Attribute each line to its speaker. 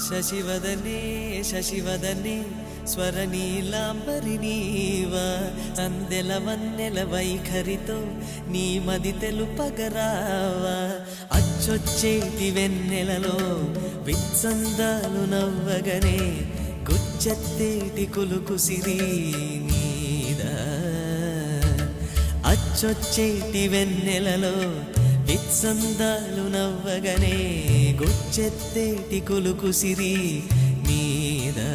Speaker 1: శశివదనే శశివదనే స్వరనీలాంబరి నీవా అందెల వన్నెల వైఖరితో నీ మది తెలుపగరావా అచ్చొచ్చేటి వెన్నెలలో విత్సందాలు నవ్వగనే గుచ్చెత్తేటి కులుకు సిరి నీదా అచ్చొచ్చేటి వెన్నెలలో విత్సందాలు నవ్వగనే గుచ్చెత్తేటి కులుకు సిరి నీదా